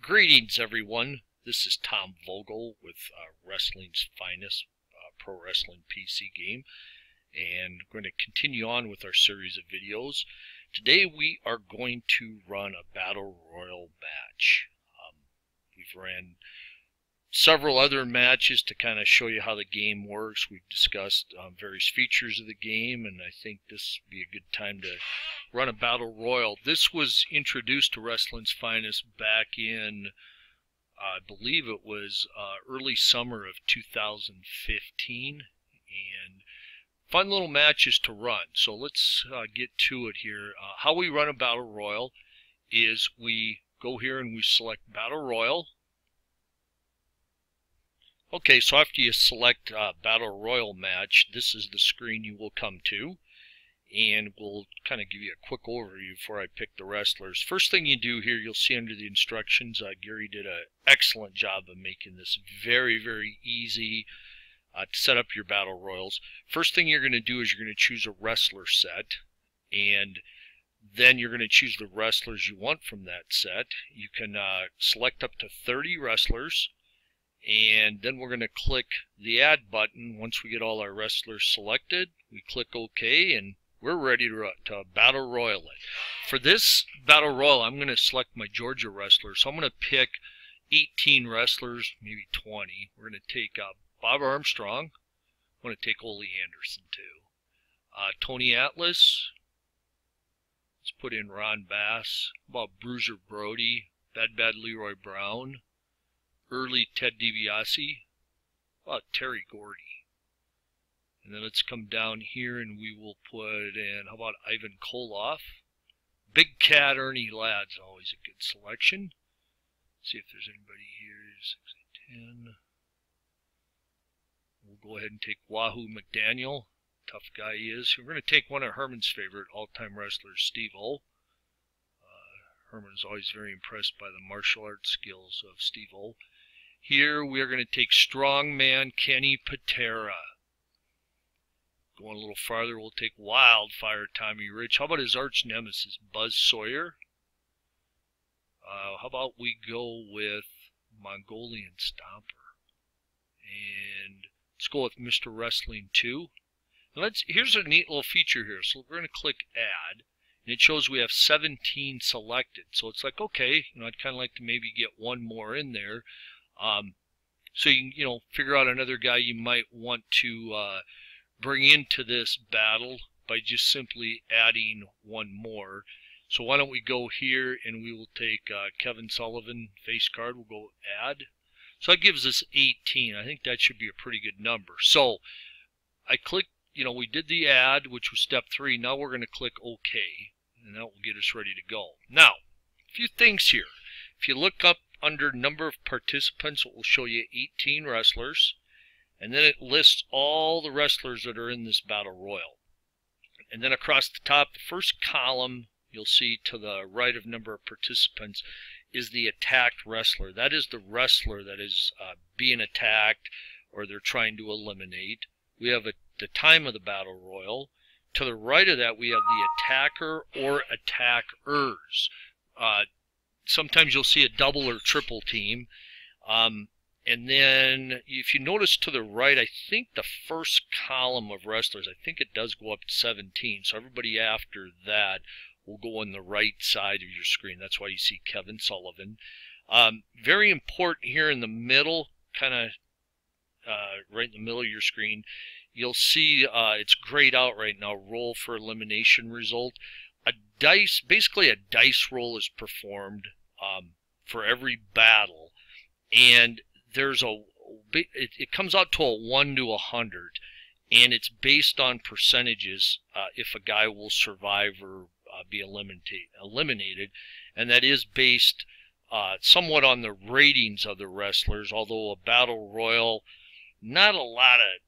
Greetings, everyone. This is Tom Vogel with Wrestling's Finest Pro Wrestling PC game, and I'm going to continue on with our series of videos. Today we are going to run a Battle Royal match. We've ran several other matches to kind of show you how the game works. We've discussed various features of the game, and I think this would be a good time to run a Battle Royal. This was introduced to Wrestling's Finest back in, I believe it was early summer of 2015, and fun little matches to run. So let's get to it here. How we run a Battle Royal is we go here and we select Battle Royal. Okay, so after you select Battle Royal match, this is the screen you will come to, and we'll kind of give you a quick overview before I pick the wrestlers. First thing you do here, you'll see under the instructions, Gary did an excellent job of making this very, very easy to set up your Battle Royals. First thing you're going to do is you're going to choose a wrestler set, and then you're going to choose the wrestlers you want from that set. You can select up to 30 wrestlers. And then we're going to click the add button. Once we get all our wrestlers selected, we click OK, and we're ready to Battle Royal it. For this Battle Royal, I'm going to select my Georgia wrestlers. So I'm going to pick 18 wrestlers, maybe 20. We're going to take Bob Armstrong. I'm going to take Ole Anderson too. Tony Atlas. Let's put in Ron Bass. How about Bruiser Brody? Bad Leroy Brown. Early Ted DiBiase. How about Terry Gordy? And then let's come down here and we will put in, how about Ivan Koloff? Big Cat Ernie Ladd's always a good selection. See if there's anybody here. 6 and 10. We'll go ahead and take Wahoo McDaniel. Tough guy he is. We're going to take one of Herman's favorite all-time wrestlers, Steve O. Herman is always very impressed by the martial arts skills of Steve O. Here we are going to take strongman Kenny Patera. Going a little farther, we'll take Wildfire Tommy Rich. How about his arch nemesis, Buzz Sawyer? How about we go with Mongolian Stomper? And let's go with Mr. Wrestling 2. And here's a neat little feature here. So we're going to click Add. And it shows we have 17 selected. So it's like, okay, I'd kind of like to maybe get one more in there. So you can, figure out another guy you might want to bring into this battle by just simply adding one more. So why don't we go here and we will take Kevin Sullivan face card. We'll go Add. So that gives us 18. I think that should be a pretty good number. So I click, we did the add, which was step 3. Now we're going to click OK, and that will get us ready to go. Now, a few things here. If you look up under number of participants, it will show you 18 wrestlers, and then it lists all the wrestlers that are in this Battle Royal. And then across the top, the first column you'll see to the right of number of participants is the attacked wrestler. That is the wrestler that is being attacked or they're trying to eliminate. We have the time of the Battle Royal. To the right of that, we have the attacker or attackers. Sometimes you'll see a double or triple team. And then if you notice to the right, I think the first column of wrestlers, I think it does go up to 17. So everybody after that will go on the right side of your screen. That's why you see Kevin Sullivan. Very important here in the middle, kind of right in the middle of your screen, you'll see it's grayed out right now, roll for elimination result. Basically a dice roll is performed for every battle, and there's it comes out to a 1 to 100, and it's based on percentages if a guy will survive or be eliminated, and that is based somewhat on the ratings of the wrestlers, although a Battle Royal, not a lot of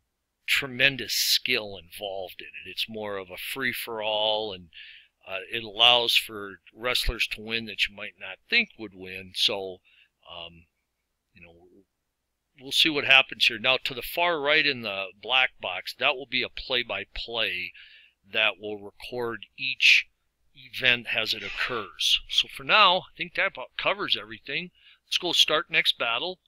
tremendous skill involved in it. It's more of a free-for-all, and it allows for wrestlers to win that you might not think would win. So, we'll see what happens here. Now, to the far right in the black box, that will be a play-by-play that will record each event as it occurs. So for now, I think that about covers everything. Let's go start next battle.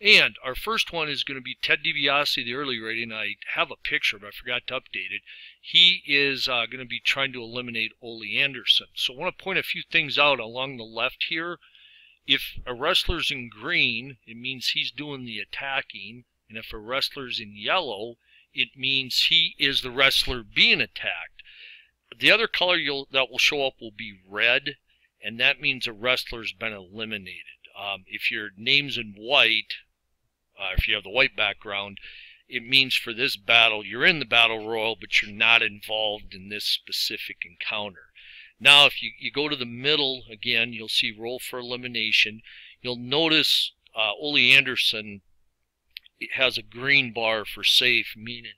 And our first one is going to be Ted DiBiase, the early rating. I have a picture, but I forgot to update it. He is going to be trying to eliminate Ole Anderson. So I want to point a few things out along the left here. If a wrestler's in green, it means he's doing the attacking. And if a wrestler's in yellow, it means he is the wrestler being attacked. The other color that will show up will be red, and that means a wrestler's been eliminated. If your name's in white, if you have the white background, it means for this battle, you're in the battle royal, but you're not involved in this specific encounter. Now, if you go to the middle again, you'll see roll for elimination. You'll notice Ole Anderson has a green bar for safe, meaning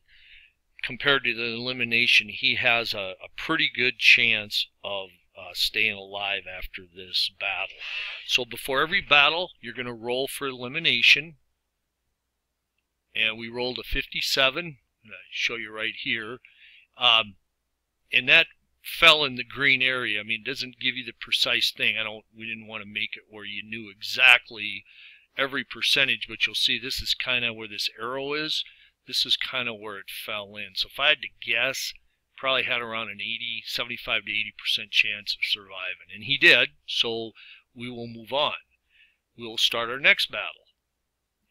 compared to the elimination, he has a pretty good chance of staying alive after this battle. So before every battle, you're going to roll for elimination. And we rolled a 57, and I show you right here. And that fell in the green area. I mean, it doesn't give you the precise thing. We didn't want to make it where you knew exactly every percentage, but you'll see this is kind of where this arrow is. This is kind of where it fell in. So if I had to guess, probably had around an 75 to 80% chance of surviving. And he did, so we will move on. We will start our next battle.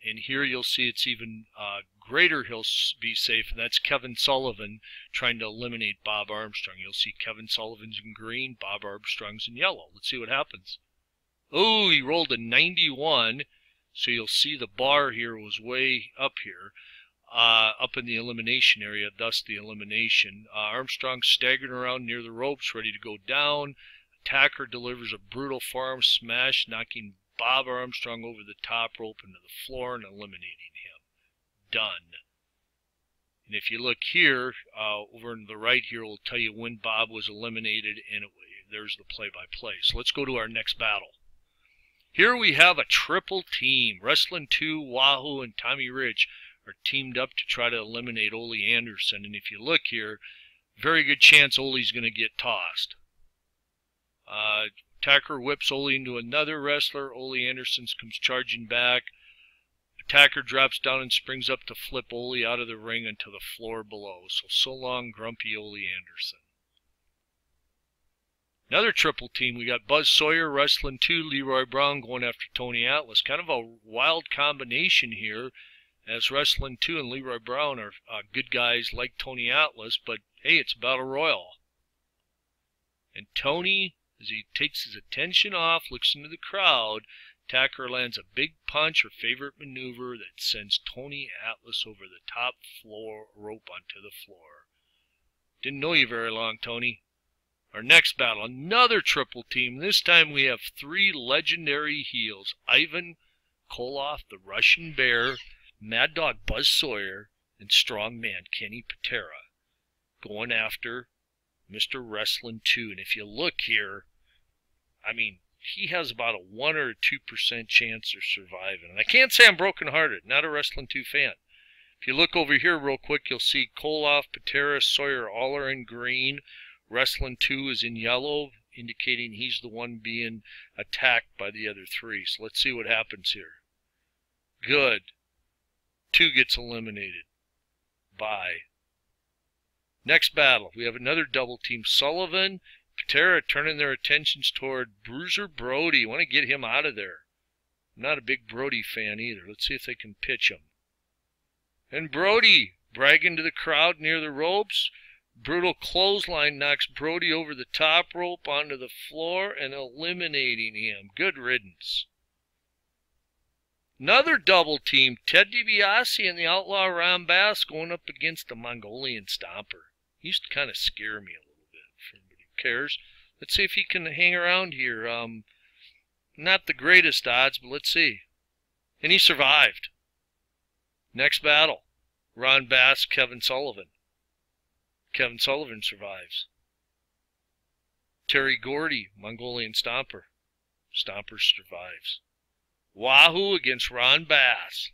And here you'll see it's even greater he'll be safe, and that's Kevin Sullivan trying to eliminate Bob Armstrong. You'll see Kevin Sullivan's in green, Bob Armstrong's in yellow. Let's see what happens. Oh, he rolled a 91, so you'll see the bar here was way up here, up in the elimination area, thus the elimination. Armstrong staggering around near the ropes, ready to go down. Attacker delivers a brutal forearm smash, knocking Bob Armstrong over the top rope into the floor and eliminating him. Done. And if you look here, over on the right here, will tell you when Bob was eliminated, and there's the play-by-play. So let's go to our next battle. Here we have a triple team. Wrestling 2, Wahoo, and Tommy Rich are teamed up to try to eliminate Ole Anderson. And if you look here, very good chance Ole's going to get tossed. Attacker whips Ole into another wrestler. Ole Anderson comes charging back. Attacker drops down and springs up to flip Ole out of the ring onto the floor below. So long, grumpy Ole Anderson. Another triple team. We got Buzz Sawyer, Wrestling 2, Leroy Brown going after Tony Atlas. Kind of a wild combination here, as Wrestling 2 and Leroy Brown are good guys like Tony Atlas, but hey, it's Battle Royal. And Tony, as he takes his attention off, looks into the crowd, attacker lands a big punch or favorite maneuver that sends Tony Atlas over the top floor rope onto the floor. Didn't know you very long, Tony. Our next battle, another triple team. This time we have 3 legendary heels. Ivan Koloff, the Russian Bear, Mad Dog Buzz Sawyer, and Strongman Kenny Patera going after Mr. Wrestling 2. And if you look here, I mean, he has about a 1 or 2% chance of surviving. And I can't say I'm brokenhearted, not a Wrestling 2 fan. If you look over here real quick, you'll see Koloff, Patera, Sawyer all are in green. Wrestling 2 is in yellow, indicating he's the one being attacked by the other 3. So let's see what happens here. Good. 2 gets eliminated. Bye. Next battle, we have another double team. Sullivan, Patera turning their attentions toward Bruiser Brody. Want to get him out of there. I'm not a big Brody fan either. Let's see if they can pitch him. And Brody bragging to the crowd near the ropes. Brutal clothesline knocks Brody over the top rope onto the floor and eliminating him. Good riddance. Another double team. Ted DiBiase and the Outlaw Ron Bass going up against the Mongolian Stomper. He used to kind of scare me a little bit, for anybody who cares. Let's see if he can hang around here. Not the greatest odds, but let's see. And he survived. Next battle. Ron Bass, Kevin Sullivan. Kevin Sullivan survives. Terry Gordy, Mongolian Stomper. Stomper survives. Wahoo against Ron Bass.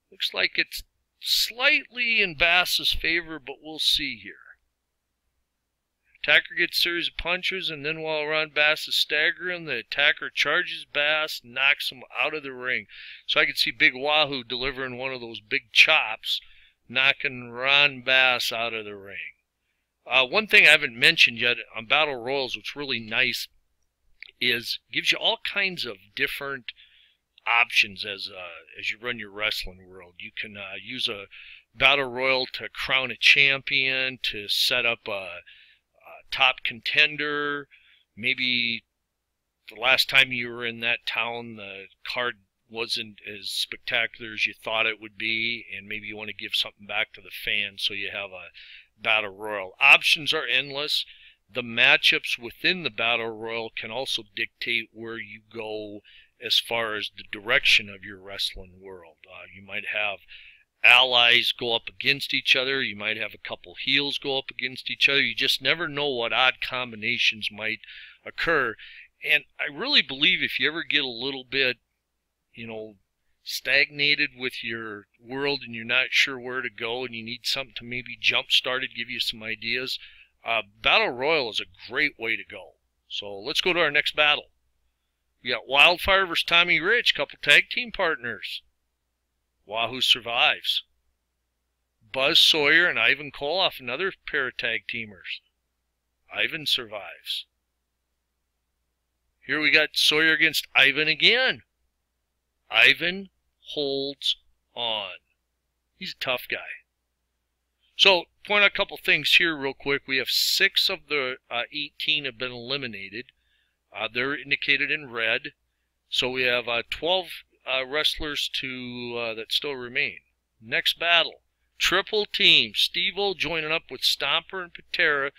Looks like it's slightly in Bass's favor, but we'll see here. Attacker gets a series of punches, and then while Ron Bass is staggering, the attacker charges Bass, knocks him out of the ring. So I could see Big Wahoo delivering one of those big chops, knocking Ron Bass out of the ring. One thing I haven't mentioned yet on Battle Royals, what's really nice, is gives you all kinds of different options as you run your Wrestling World. You can use a Battle Royal to crown a champion, to set up a top contender. Maybe the last time you were in that town, the card wasn't as spectacular as you thought it would be, and maybe you want to give something back to the fans, so you have a Battle Royal. Options are endless. The matchups within the Battle Royal can also dictate where you go as far as the direction of your Wrestling World. You might have allies go up against each other. You might have a couple heels go up against each other. You just never know what odd combinations might occur. And I really believe if you ever get a little bit, stagnated with your world and you're not sure where to go and you need something to maybe jump start it, give you some ideas, Battle Royal is a great way to go. So let's go to our next battle. We got Wildfire versus Tommy Rich, couple tag team partners. Wahoo survives. Buzz Sawyer and Ivan Koloff, another pair of tag teamers. Ivan survives. Here we got Sawyer against Ivan again. Ivan holds on. He's a tough guy. So, point out a couple things here real quick. We have 6 of the 18 have been eliminated. They're indicated in red. So we have 12 wrestlers that still remain. Next battle. Triple team. Steve-O joining up with Stomper and Patera,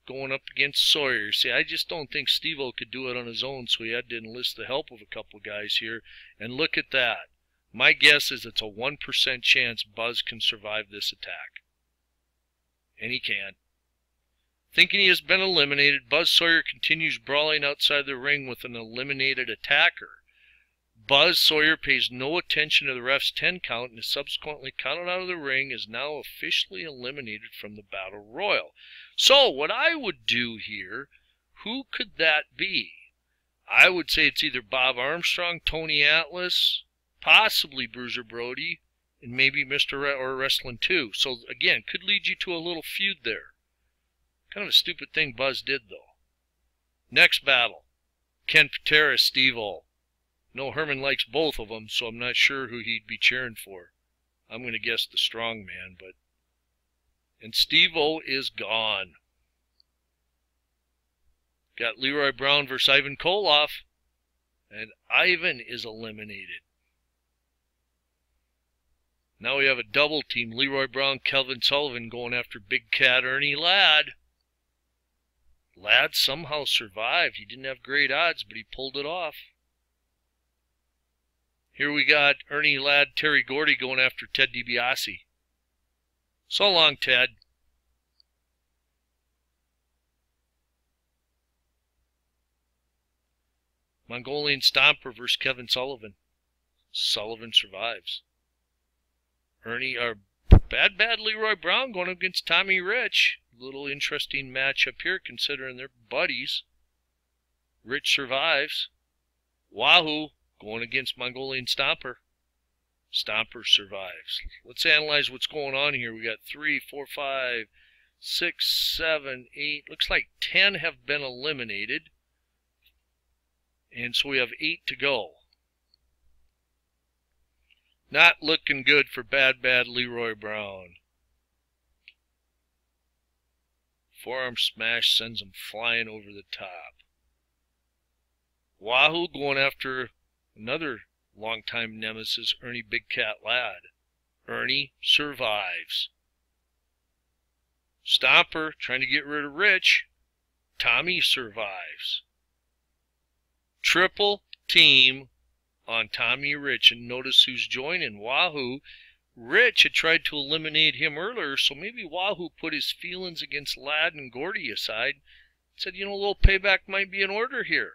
going up against Sawyer. See, I just don't think Steve-O could do it on his own, so he had to enlist the help of a couple guys here. And look at that. My guess is it's a 1% chance Buzz can survive this attack. And he can. Thinking he has been eliminated, Buzz Sawyer continues brawling outside the ring with an eliminated attacker. Buzz Sawyer pays no attention to the ref's 10 count and is subsequently counted out of the ring, is now officially eliminated from the Battle Royal. So what I would do here, who could that be? I would say it's either Bob Armstrong, Tony Atlas, possibly Bruiser Brody, and maybe Mr. or Wrestling 2. So again, could lead you to a little feud there. Kind of a stupid thing Buzz did, though. Next battle. Ken Patera, Steve-O. No, Herman likes both of them, so I'm not sure who he'd be cheering for. I'm going to guess the strong man, but... And Steve-O is gone. Got Leroy Brown versus Ivan Koloff. And Ivan is eliminated. Now we have a double team. Leroy Brown, Kelvin Sullivan going after Big Cat Ernie Ladd. Ladd somehow survived. He didn't have great odds, but he pulled it off. Here we got Ernie Ladd, Terry Gordy going after Ted DiBiase. So long, Ted. Mongolian Stomper versus Kevin Sullivan. Sullivan survives. Bad Leroy Brown going up against Tommy Rich. Little interesting matchup here considering they're buddies. Rich survives. Wahoo going against Mongolian Stomper. Stomper survives. Let's analyze what's going on here. We got 3, 4, 5, 6, 7, 8. Looks like 10 have been eliminated. And so we have 8 to go. Not looking good for bad Leroy Brown. Forearm smash sends him flying over the top. Wahoo going after another longtime nemesis, Ernie Big Cat Ladd. Ernie survives. Stomper trying to get rid of Rich. Tommy survives. Triple team on Tommy Rich, and notice who's joining. Wahoo. Rich had tried to eliminate him earlier, so maybe Wahoo put his feelings against Ladd and Gordy aside and said, a little payback might be in order here.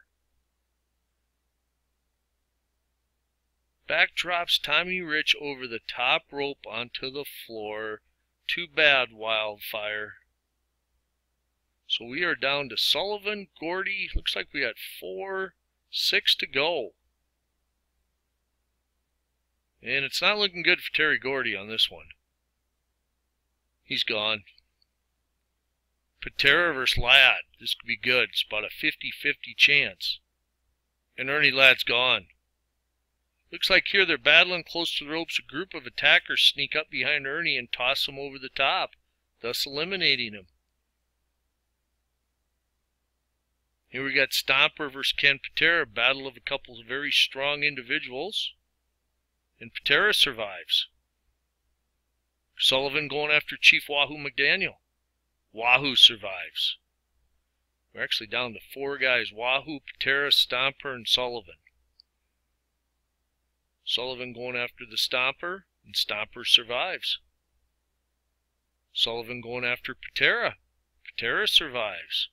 Back drops Tommy Rich over the top rope onto the floor. Too bad, Wildfire. So we are down to Sullivan, Gordy. Looks like we got 4, 6 to go. And it's not looking good for Terry Gordy on this one. He's gone. Patera versus Ladd. This could be good. It's about a 50-50 chance. And Ernie Ladd's gone. Looks like here they're battling close to the ropes. A group of attackers sneak up behind Ernie and toss him over the top, thus eliminating him. Here we got Stomper versus Ken Patera, a battle of a couple of very strong individuals. And Patera survives. Sullivan going after Chief Wahoo McDaniel. Wahoo survives. We're actually down to 4 guys. Wahoo, Patera, Stomper, and Sullivan. Sullivan going after the Stomper, and Stomper survives. Sullivan going after Patera. Patera survives.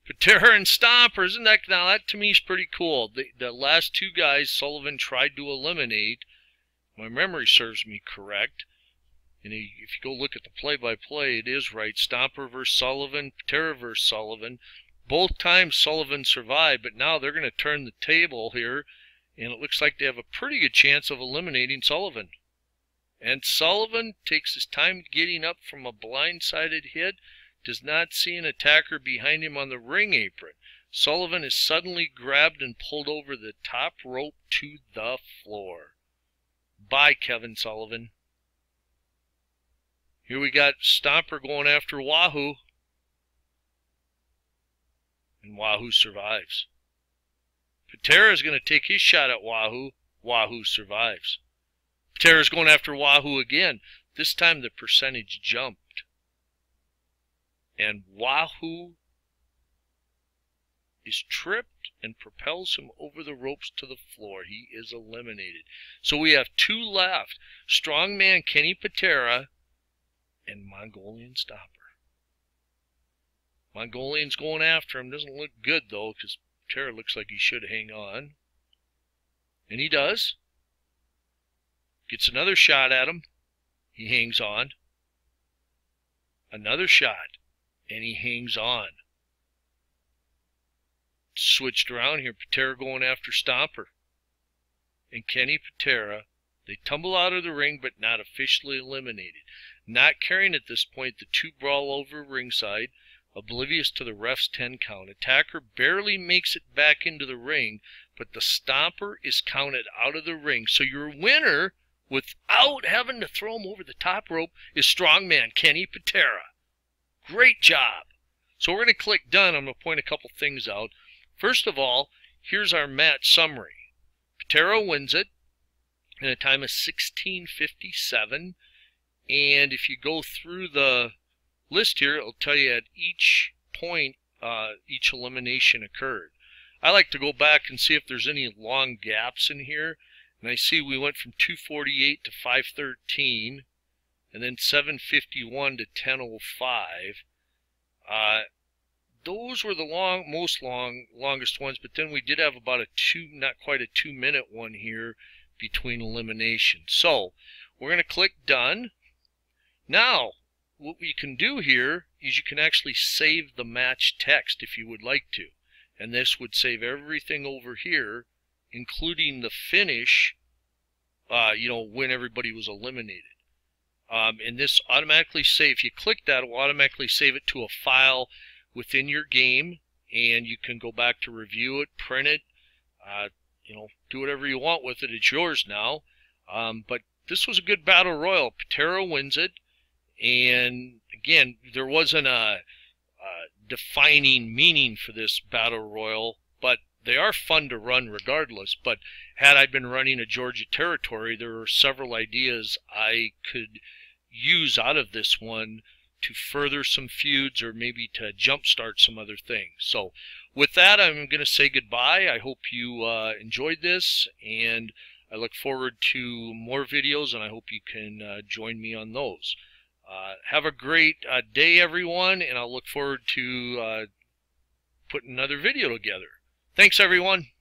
Patera and Stomper, isn't that, now that to me is pretty cool. The last 2 guys Sullivan tried to eliminate, my memory serves me correct, and if you go look at the play-by-play, it is right. Stomper versus Sullivan, Patera versus Sullivan. Both times Sullivan survived, but now they're going to turn the table here, and it looks like they have a pretty good chance of eliminating Sullivan. And Sullivan takes his time getting up from a blindsided hit, does not see an attacker behind him on the ring apron. Sullivan is suddenly grabbed and pulled over the top rope to the floor. Bye, Kevin Sullivan. Here we got Stomper going after Wahoo. And Wahoo survives. Patera is going to take his shot at Wahoo. Wahoo survives. Patera is going after Wahoo again. This time the percentage jumped. And Wahoo is tripped and propels him over the ropes to the floor. He is eliminated. So we have 2 left. Strongman Kenny Patera and Mongolian Stomper. Mongolian's going after him. Doesn't look good though, because Patera looks like he should hang on. And he does. Gets another shot at him. He hangs on. Another shot. And he hangs on. Switched around here. Patera going after Stomper. And Kenny Patera. They tumble out of the ring, but not officially eliminated. Not caring at this point, the 2 brawl over ringside, oblivious to the ref's 10 count. Attacker barely makes it back into the ring, but the Stomper is counted out of the ring. So your winner, without having to throw him over the top rope, is Strongman Kenny Patera. Great job. So we're going to click done. I'm going to point a couple things out. First of all, here's our match summary. Patera wins it in a time of 16:57. And if you go through the list here, it'll tell you at each point, each elimination occurred. I like to go back and see if there's any long gaps in here. And I see we went from 2:48 to 5:13. And then 7:51 to 10:05. Those were the longest ones, but then we did have about a not quite a 2-minute one here between eliminations. So we're going to click done. Now, what we can do here is you can actually save the match text if you would like to. And this would save everything over here, including the finish, when everybody was eliminated. And this automatically saves, if you click that, it will automatically save it to a file within your game, and you can go back to review it, print it, do whatever you want with it. It's yours now. But this was a good battle royal. Patera wins it, and again, there wasn't a defining meaning for this battle royal, but they are fun to run regardless. But had I been running a Georgia territory, there were several ideas I could use out of this one to further some feuds or maybe to jumpstart some other things. So with that, I'm going to say goodbye. I hope you enjoyed this, and I look forward to more videos, and I hope you can join me on those. Have a great day, everyone, and I'll look forward to putting another video together. Thanks, everyone.